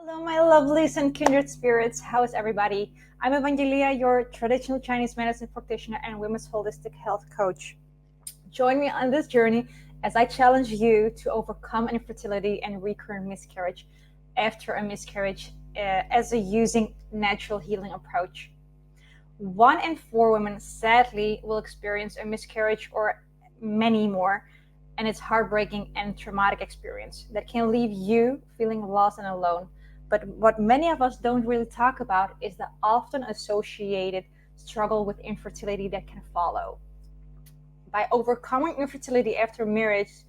Hello, my lovelies and kindred spirits. How is everybody? I'm Evangelia, your traditional Chinese medicine practitioner and women's holistic health coach. Join me on this journey as I challenge you to overcome infertility and recurrent miscarriage after a miscarriage as a using natural healing approach. 1 in 4 women sadly will experience a miscarriage or many more, and it's heartbreaking and traumatic experience that can leave you feeling lost and alone. But what many of us don't really talk about is the often associated struggle with infertility that can follow. By overcoming infertility after miscarriage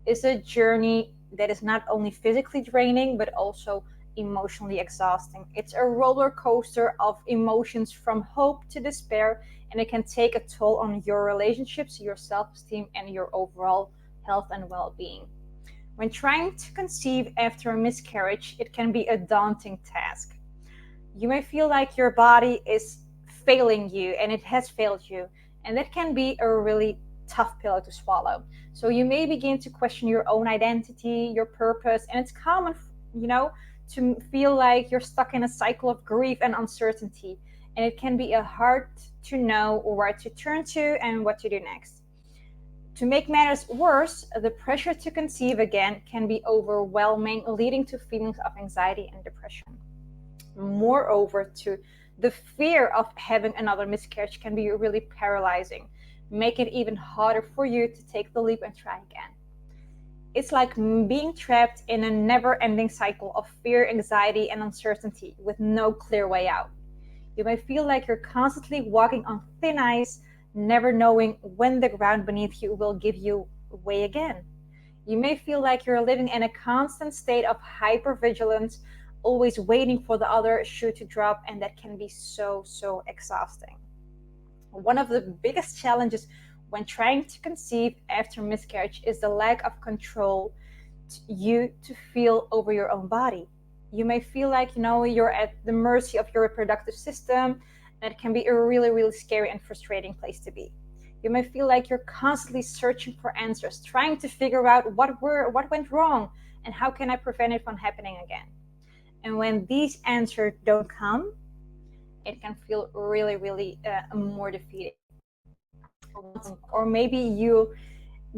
is a journey that is not only physically draining but also emotionally exhausting. It's a roller coaster of emotions from hope to despair, and it can take a toll on your relationships, your self-esteem, and your overall health and well-being. When trying to conceive after a miscarriage, it can be a daunting task. You may feel like your body is failing you, and it has failed you, and that can be a really tough pill to swallow. So you may begin to question your own identity, your purpose, and it's common, to feel like you're stuck in a cycle of grief and uncertainty, and it can be hard to know where to turn to and what to do next. To make matters worse, the pressure to conceive again can be overwhelming, leading to feelings of anxiety and depression. Moreover, the fear of having another miscarriage can be really paralyzing, make it even harder for you to take the leap and try again. It's like being trapped in a never-ending cycle of fear, anxiety, and uncertainty with no clear way out. You may feel like you're constantly walking on thin ice, never knowing when the ground beneath you will give you way again. You may feel like you're living in a constant state of hypervigilance, always waiting for the other shoe to drop, and that can be so exhausting. One of the biggest challenges when trying to conceive after miscarriage is the lack of control you to feel over your own body. You may feel like you're at the mercy of your reproductive system, and it can be a really scary and frustrating place to be. You may feel like you're constantly searching for answers, trying to figure out what went wrong and how can I prevent it from happening again. And when these answers don't come, it can feel really more defeating. Or maybe you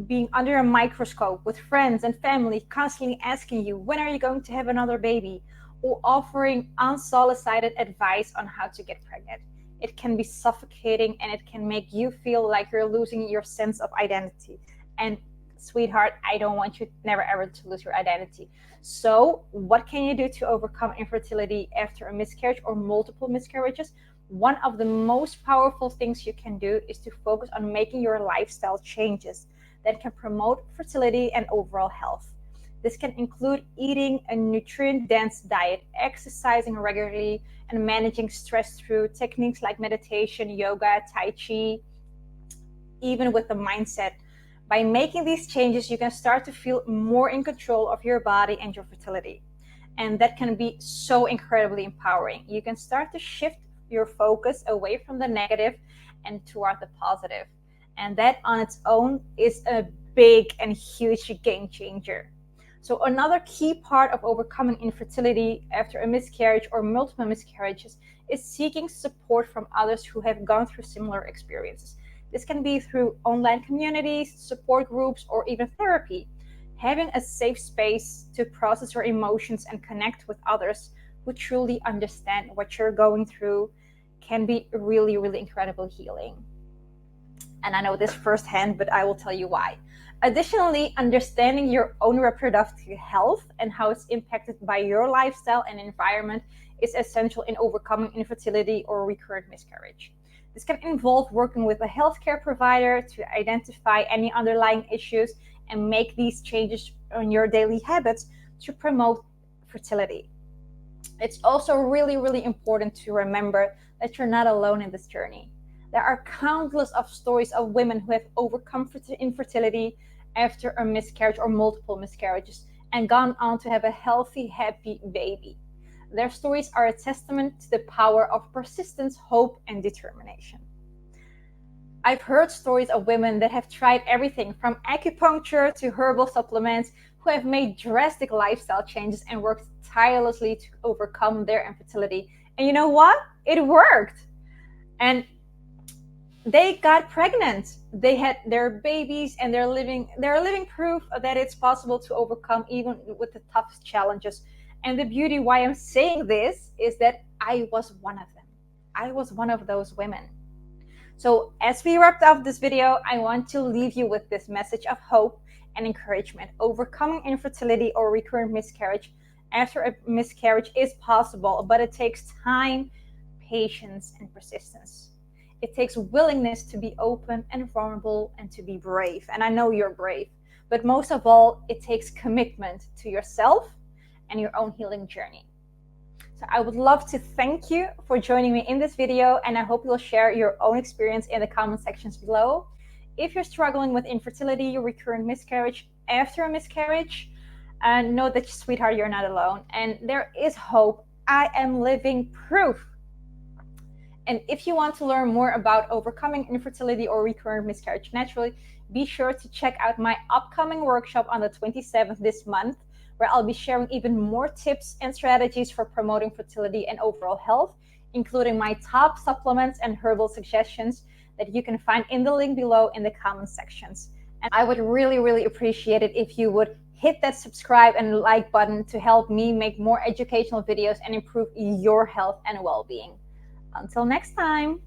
being under a microscope with friends and family constantly asking you, when are you going to have another baby? Or offering unsolicited advice on how to get pregnant. It can be suffocating, and it can make you feel like you're losing your sense of identity. And sweetheart, I don't want you never ever to lose your identity. So what can you do to overcome infertility after a miscarriage or multiple miscarriages? One of the most powerful things you can do is to focus on making your lifestyle changes that can promote fertility and overall health. This can include eating a nutrient-dense diet, exercising regularly, and managing stress through techniques like meditation, yoga, tai chi, even with the mindset. By making these changes, you can start to feel more in control of your body and your fertility. And that can be so incredibly empowering. You can start to shift your focus away from the negative and toward the positive. And that on its own is a big and huge game changer. So another key part of overcoming infertility after a miscarriage or multiple miscarriages is seeking support from others who have gone through similar experiences. This can be through online communities, support groups, or even therapy. Having a safe space to process your emotions and connect with others who truly understand what you're going through can be really incredible healing. And I know this firsthand, but I will tell you why. Additionally, understanding your own reproductive health and how it's impacted by your lifestyle and environment is essential in overcoming infertility or recurrent miscarriage. This can involve working with a healthcare provider to identify any underlying issues and make these changes in your daily habits to promote fertility. It's also really important to remember that you're not alone in this journey. There are countless of stories of women who have overcome infertility after a miscarriage or multiple miscarriages and gone on to have a healthy, happy baby. Their stories are a testament to the power of persistence, hope, and determination. I've heard stories of women that have tried everything from acupuncture to herbal supplements who have made drastic lifestyle changes and worked tirelessly to overcome their infertility. And you know what? It worked. And they got pregnant. They had their babies, and they're living proof that it's possible to overcome even with the toughest challenges. And the beauty why I'm saying this is that I was one of them. I was one of those women. So as we wrapped up this video, I want to leave you with this message of hope and encouragement. Overcoming infertility or recurrent miscarriage after a miscarriage is possible, but it takes time, patience, and persistence. It takes willingness to be open and vulnerable and to be brave. And I know you're brave, but most of all, it takes commitment to yourself and your own healing journey. So I would love to thank you for joining me in this video, and I hope you'll share your own experience in the comment sections below. If you're struggling with infertility or recurrent miscarriage after a miscarriage, know that, sweetheart, you're not alone, and there is hope. I am living proof. And if you want to learn more about overcoming infertility or recurrent miscarriage naturally, be sure to check out my upcoming workshop on the 27th this month, where I'll be sharing even more tips and strategies for promoting fertility and overall health, including my top supplements and herbal suggestions that you can find in the link below in the comment sections. And I would really, really appreciate it if you would hit that subscribe and like button to help me make more educational videos and improve your health and well-being. Until next time.